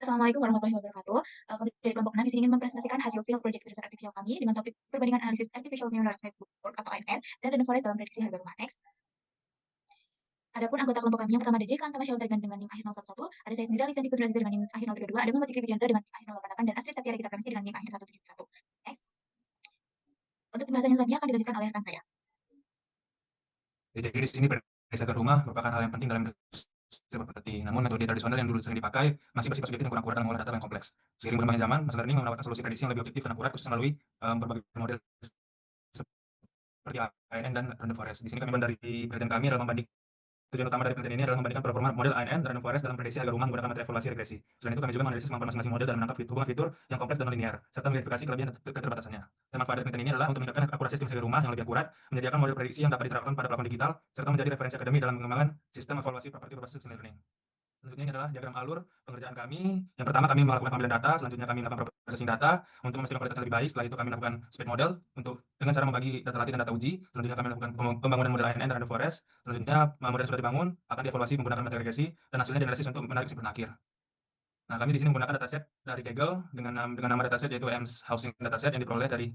Assalamualaikum warahmatullahi wabarakatuh. Kami dari kelompok 6 di sini ingin mempresentasikan hasil field project riset artificial kami dengan topik perbandingan analisis artificial neural network atau ANN dan random forest dalam prediksi harga rumah. Next. Adapun anggota kelompok kami yang pertama ada J. Kantama Sheltergan dengan NIM akhir 011, ada saya sendiri Alif Putra Aziza dengan NIM akhir 032, ada Muhammad Zikri Widyandra dengan NIM akhir 088 dan Astrid Septiari Gita Premisi dengan NIM akhir 171. Next. Untuk pembahasan yang selanjutnya akan dilanjutkan oleh rekan saya. Jadi di sini berdasarkan rumah merupakan hal yang penting dalam seperti. Namun metode tradisional yang dulu sering dipakai masih bersifat subjektif dan kurang akurat dalam mengolah data yang kompleks. Seiring berkembangnya zaman, machine learning menawarkan solusi prediksi yang lebih objektif dan akurat khusus melalui berbagai model seperti ANN dan random forest. Di sini kami dari penelitian kami adalah tujuan utama dari penelitian ini adalah membandingkan performa model ANN dan random forest dalam prediksi harga rumah menggunakan metode evaluasi regresi. Selain itu, kami juga menganalisis kemampuan masing-masing model dalam menangkap hubungan fitur yang kompleks dan linear, serta mengidentifikasi kelebihan dan keterbatasannya. Dan manfaat dari penelitian ini adalah untuk meningkatkan akurasi estimasi rumah yang lebih akurat, menyediakan model prediksi yang dapat diterapkan pada platform digital, serta menjadi referensi akademik dalam pengembangan sistem evaluasi properti berbasis machine learning. Selanjutnya ini adalah diagram alur pengerjaan kami. Yang pertama kami melakukan pengambilan data, selanjutnya kami melakukan processing data untuk memastikan kualitas lebih baik. Setelah itu kami melakukan speed model untuk dengan cara membagi data latih dan data uji. Selanjutnya kami melakukan pembangunan model ANN dan random forest. Selanjutnya model yang sudah dibangun akan dievaluasi menggunakan metode regresi dan hasilnya dianalisis untuk menarik kesimpulan akhir. Nah, kami di sini menggunakan dataset dari Kaggle dengan nama dataset yaitu Ames Housing Dataset yang diperoleh dari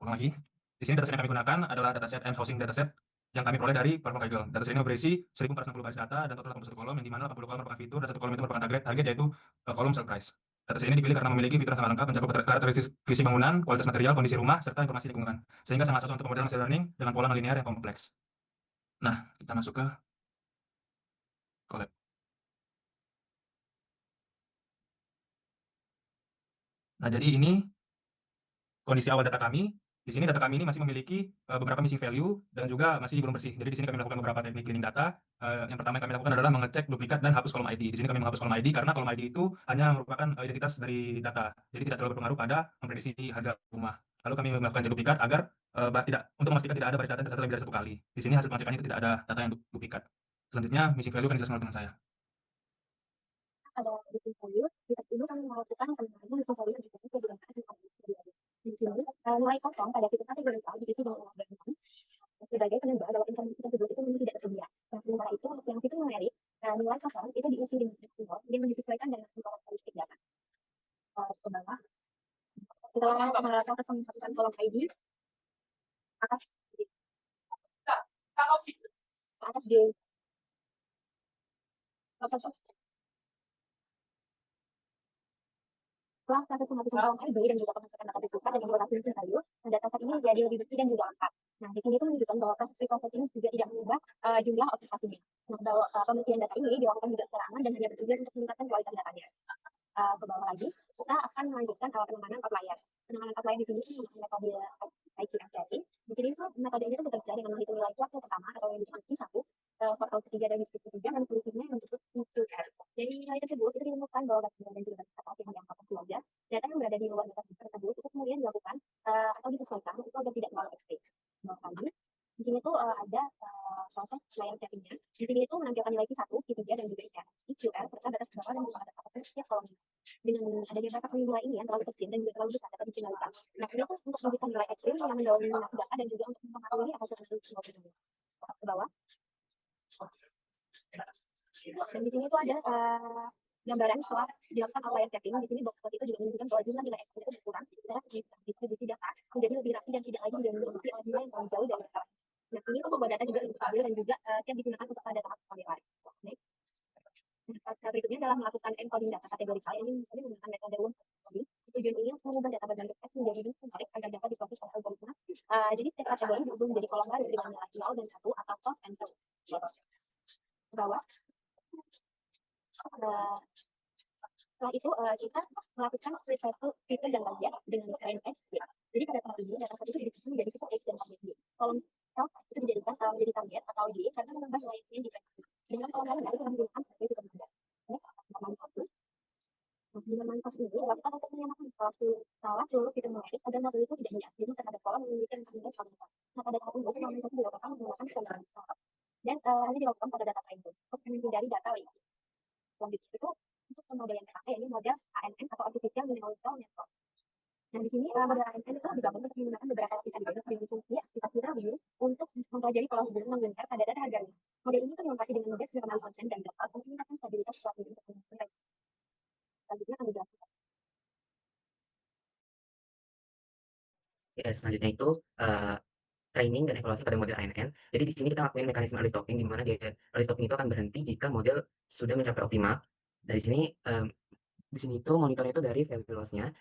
lagi. Di sini dataset yang kami gunakan adalah dataset Ames Housing Dataset yang kami peroleh dari platform Kaggle. Dataset ini berisi 1460 baris data dan total 81 kolom, yang dimana 80 kolom merupakan fitur dan satu kolom itu merupakan target yaitu kolom sale price. Dataset ini dipilih karena memiliki fitur yang sangat lengkap, mencakup karakteristik visi bangunan, kualitas material, kondisi rumah, serta informasi lingkungan, sehingga sangat cocok untuk pemodel machine learning dengan pola linear yang kompleks. Nah, kita masuk ke collab. Nah, jadi ini kondisi awal data kami. Di sini data kami ini masih memiliki beberapa missing value dan juga masih belum bersih. Jadi di sini kami melakukan beberapa teknik cleaning data. Yang pertama yang kami lakukan adalah mengecek duplikat dan hapus kolom ID. Di sini kami menghapus kolom ID karena kolom ID itu hanya merupakan identitas dari data. Jadi tidak terlalu berpengaruh pada memprediksi harga rumah. Lalu kami melakukan cek duplikat agar tidak untuk memastikan tidak ada baris data yang tercatat lebih dari satu kali. Di sini hasil pengecekannya itu tidak ada data yang duplikat. Selanjutnya missing value akan dijelaskan oleh teman saya. Pada missing value, di tab ini kami melakukan penilaian missing value yang diberikan berdasarkan di sini nilai kosong pada fitur kategorisal di sisi bawah bintang sebagai penambah bahwa informasi tersebut itu memang tidak tersedia. Nah, sementara itu yang fitur numerik, nilai kosong itu diisi dengan simbol yang disesuaikan dengan karakteristik data. Ke bawah, setelah melakukan penghapuskan kolom ID, atas atas di setelah proses penghapusan kolom ID dan juga penghapusan data duplikat dan juga missing value, data set ini menjadi lebih bersih dan juga lengkap. Nah, di sini itu menunjukkan bahwa proses reconstruct ini juga tidak mengubah jumlah observasinya. Nah, bahwa pembersihan data ini dilakukan juga secara aman dan hanya bertujuan untuk meningkatkan kualitas datanya. Ke bawah lagi, kita akan melanjutkan penanganan outlier. Penanganan outlier di sini menggunakan metode IQFJT. Di sini itu metode ini bekerja dengan menghitung nilai kuartil pertama atau yang disebut Q1, kuartil ketiga dan disebut ketiga, dan solusinya yang disebut EQR. Dari nilai tersebut itu ditemukan bahwa bagian dan juga data yang diangkat saja, data yang berada di luar data tersebut itu kemudian dilakukan atau disesuaikan itu agar tidak terlalu ekstrim. Lagi, di sini tuh ada proses layer settingnya. Di sini itu menampilkan nilai Q1, Q3 dan juga EQR serta data seberapa dan juga data setiap kolom. Dengan adanya data nilai ini yang terlalu kecil dan juga terlalu besar dapat difinalkan. Nah, ini tuh untuk memberikan nilai ekstrim yang mendominasi data dan juga untuk mempengaruhi apakah tersebut ke bawah. Dan di sini tuh ada gambaran setelah dilakukan outlier setting. Di sini box itu juga menunjukkan bahwa jumlah nilai ekstrim itu berkurang setelah distribusi data menjadi lebih rapi dan tidak lagi didominasi oleh nilai yang lebih jauh dari data. Nah, ini untuk membuat data juga lebih stabil dan juga siap digunakan untuk pada tahap penilaian. Berikutnya adalah melakukan encoding data kategorisal. Ini misalnya menggunakan metode Wurm encoding. Tujuan ini untuk mengubah data berbentuk teks menjadi bentuk menarik agar dapat diproses oleh algoritma. Jadi setiap kategori diubah menjadi kolom baru dengan nilai 0 dan 1 atau false and true. Ke bawah. Setelah itu kita melakukan split fitur dan target dengan frame X. Jadi pada tahap ini data itu didiskusi menjadi fitur X dan target Y. Kolom self itu dijadikan menjadi target atau Y karena menambah nilai X yang diferensiasi. Dengan kolom lain itu menggunakan sebagai fitur target. Dengan manfaat ini dilakukan untuk menyamakan salah seluruh fitur numerik agar model itu tidak lihat. Jadi terhadap kolom memiliki nilai paling besar. Nah, pada saat ini kolom itu dilakukan menggunakan standar dan ini dilakukan pada data frame untuk menghindari data lainnya. Selanjutnya itu untuk model yang terakhir ini model ANN atau Artificial Neural Network. Nah, di sini model ANN itu digabung untuk menggunakan beberapa aplikasi dengan fungsi aplikasi review untuk mempelajari pola hubungan non-linear pada data harga. Model ini dilengkapi dengan model internal konsen dan data untuk meningkatkan stabilitas suatu untuk selanjutnya akan dijelaskan. Ya, selanjutnya itu training dan evaluasi pada model ANN. Jadi di sini kita lakuin mekanisme early stopping, di mana early stopping itu akan berhenti jika model sudah mencapai optimal. Dari sini di sini itu monitornya itu dari value loss-nya.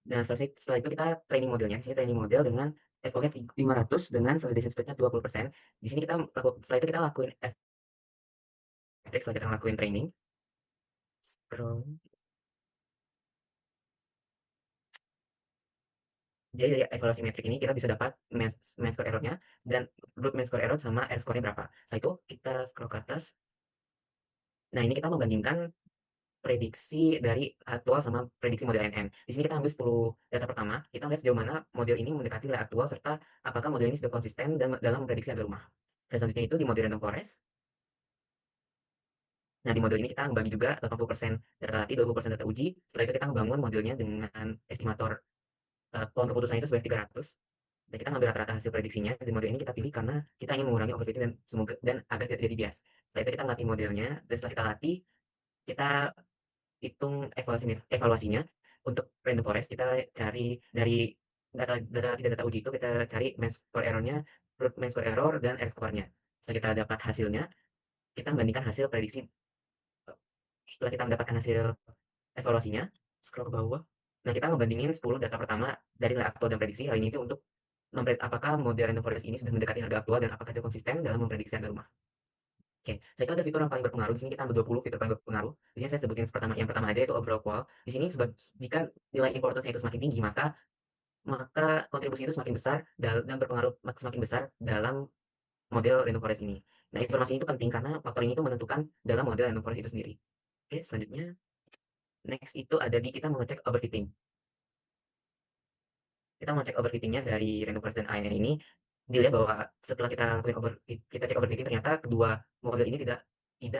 Dan setelah itu kita training modelnya. Di sini training model dengan FOV 500 dengan validation spread-nya 20%. Di sini setelah itu kita lakuin setelah kita lakuin training. Jadi dari evaluasi metrik ini kita bisa dapat mean square error-nya dan root mean square error sama R score-nya berapa. Setelah itu kita scroll ke atas. Nah, ini kita membandingkan prediksi dari aktual sama prediksi model NN. Di sini kita ambil 10 data pertama, kita lihat sejauh mana model ini mendekati nilai aktual serta apakah model ini sudah konsisten dalam memprediksi harga rumah. Dan selanjutnya itu di model random forest. Nah, di model ini kita membagi juga 80% data latih, 20% data uji. Setelah itu kita membangun modelnya dengan estimator pohon keputusan itu sebanyak 300. Dan kita ngambil rata-rata hasil prediksinya. Di model ini kita pilih karena kita ingin mengurangi overfitting dan agar tidak terjadi bias. Setelah itu kita latih modelnya, dan setelah kita latih, kita hitung evaluasinya. Untuk random forest kita cari dari data uji itu, kita cari mean square error-nya, root mean square error, dan R score-nya. Setelah kita dapat hasilnya, kita membandingkan hasil prediksi. Setelah kita mendapatkan hasil evaluasinya, scroll ke bawah. Nah, kita ngebandingin 10 data pertama dari nilai aktual dan prediksi. Hal ini itu untuk apakah model random forest ini sudah mendekati harga aktual dan apakah dia konsisten dalam memprediksi harga rumah. Oke, saya itu ada fitur yang paling berpengaruh. Di sini kita ambil 20 fitur paling berpengaruh. Di sini saya sebutin yang pertama aja, itu overall qual. Di sini jika nilai importance itu semakin tinggi, maka kontribusi itu semakin besar dan berpengaruh semakin besar dalam model random forest ini. Nah, informasi itu penting karena faktor ini itu menentukan dalam model random forest itu sendiri. Oke, selanjutnya next itu ada di kita mengecek overfitting. Kita mengecek overfittingnya dari random forest dan ANN ini. Dilihat bahwa setelah kita cek overfitting, ternyata kedua model ini tidak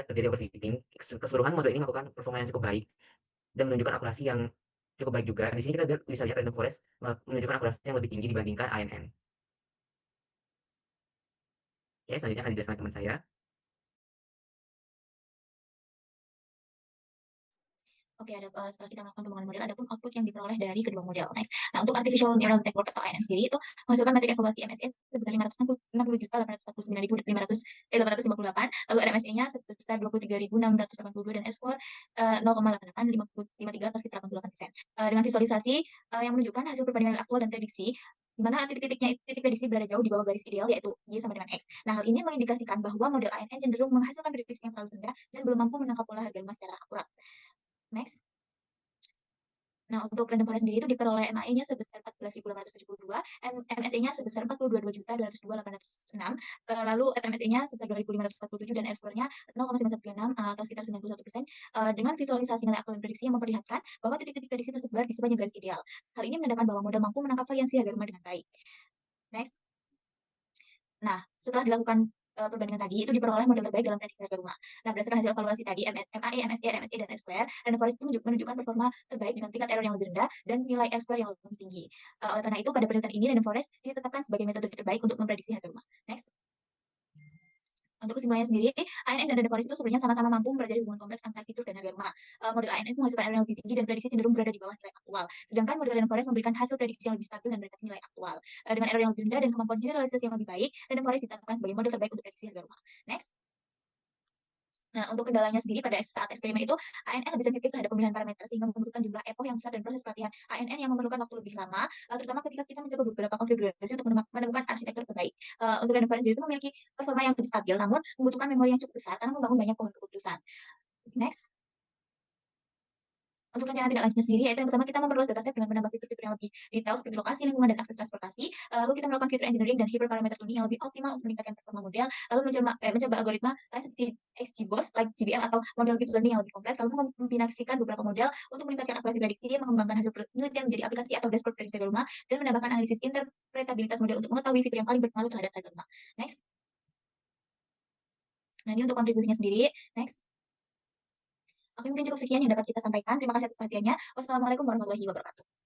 terjadi overfitting. Keseluruhan model ini melakukan performa yang cukup baik dan menunjukkan akurasi yang cukup baik juga. Di sini kita bisa lihat random forest menunjukkan akurasi yang lebih tinggi dibandingkan ANN. Oke, selanjutnya akan dijelaskan teman saya. Oke, setelah kita melakukan pengembangan model, ada pun output yang diperoleh dari kedua model. Next, nah untuk Artificial Neural Network atau ANN sendiri itu menghasilkan metrik evaluasi MSE sebesar 560.849.858, lalu RMSE-nya sebesar 23.682 dan R-score 0,8853 meski 88%. Dengan visualisasi yang menunjukkan hasil perbandingan aktual dan prediksi, di mana titik prediksi berada jauh di bawah garis ideal, yaitu Y sama dengan X. Nah, hal ini mengindikasikan bahwa model ANN cenderung menghasilkan prediksi yang terlalu rendah dan belum mampu menangkap pola harga emas secara akurat. Next. Nah, untuk random forest sendiri itu diperoleh MAE-nya sebesar 14.872, MSE-nya sebesar 42.202.806, lalu FMSE-nya sebesar 2.547 dan R-score-nya 0,916 atau sekitar 91%, dengan visualisasi nilai aktual dan prediksi yang memperlihatkan bahwa titik-titik prediksi tersebar di sepanjang garis ideal. Hal ini menandakan bahwa model mampu menangkap variansi harga rumah dengan baik. Next. Nah, setelah dilakukan perbandingan tadi, itu diperoleh model terbaik dalam prediksi harga rumah. Nah, berdasarkan hasil evaluasi tadi, MAE, MSE, RMSE, dan R-square, Random Forest itu menunjukkan performa terbaik dengan tingkat error yang lebih rendah dan nilai R-square yang lebih tinggi. Oleh karena itu, pada penelitian ini, Random Forest ditetapkan sebagai metode terbaik untuk memprediksi harga rumah. Next. Untuk kesimpulannya sendiri, ANN dan Random Forest itu sebenarnya sama-sama mampu mempelajari hubungan kompleks antar fitur dan harga rumah. Model ANN menghasilkan error yang lebih tinggi dan prediksi cenderung berada di bawah nilai aktual. Sedangkan model Random Forest memberikan hasil prediksi yang lebih stabil dan mendekati nilai aktual. Dengan error yang lebih rendah dan kemampuan generalisasi yang lebih baik, Random Forest ditetapkan sebagai model terbaik untuk prediksi harga rumah. Next. Nah, untuk kendalanya sendiri pada saat eksperimen itu, ANN lebih sensitif terhadap pemilihan parameter sehingga memerlukan jumlah epoch yang besar dan proses pelatihan ANN yang memerlukan waktu lebih lama, terutama ketika kita mencoba beberapa konfigurasi untuk menemukan arsitektur terbaik. Untuk random forest sendiri itu memiliki performa yang lebih stabil, namun membutuhkan memori yang cukup besar karena membangun banyak pohon keputusan. Next. Untuk rencana tindak lanjutnya sendiri, yaitu yang pertama kita memperluas dataset dengan menambah fitur-fitur yang lebih detail seperti lokasi, lingkungan, dan akses transportasi. Lalu kita melakukan fitur engineering dan hyperparameter tuning yang lebih optimal untuk meningkatkan performa model. Lalu mencoba algoritma lain seperti XGBoost, like GBM, atau model deep learning yang lebih kompleks. Lalu mengkombinasikan beberapa model untuk meningkatkan akurasi prediksi, mengembangkan hasil penelitian menjadi aplikasi atau dashboard prediksi harga rumah, dan menambahkan analisis interpretabilitas model untuk mengetahui fitur yang paling berpengaruh terhadap harga rumah. Next. Nah, ini untuk kontribusinya sendiri. Next. Oke, mungkin cukup sekian yang dapat kita sampaikan. Terima kasih atas perhatiannya. Wassalamualaikum warahmatullahi wabarakatuh.